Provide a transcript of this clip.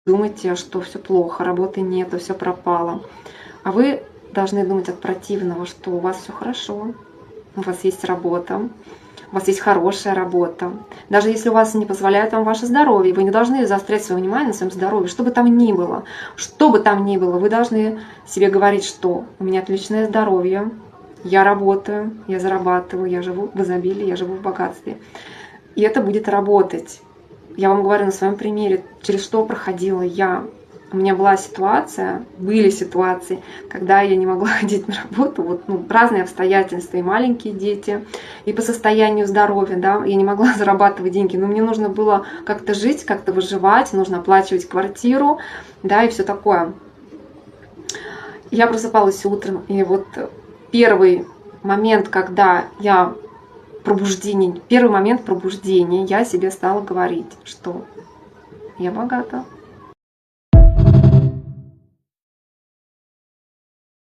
думаете, что все плохо, работы нету, все пропало. А вы должны думать от противного, что у вас все хорошо, у вас есть работа, у вас есть хорошая работа. Даже если у вас не позволяет вам ваше здоровье, вы не должны заострять свое внимание на своем здоровье, что бы там ни было. Что бы там ни было, вы должны себе говорить, что у меня отличное здоровье, я работаю, я зарабатываю, я живу в изобилии, я живу в богатстве. И это будет работать. Я вам говорю на своем примере, через что проходила я. У меня была ситуация, были ситуации, когда я не могла ходить на работу, вот, разные обстоятельства, и маленькие дети, и по состоянию здоровья, да, я не могла зарабатывать деньги, но мне нужно было как-то жить, как-то выживать, нужно оплачивать квартиру, да, и все такое. Я просыпалась утром, и вот первый момент, когда первый момент пробуждения, я себе стала говорить, что я богата,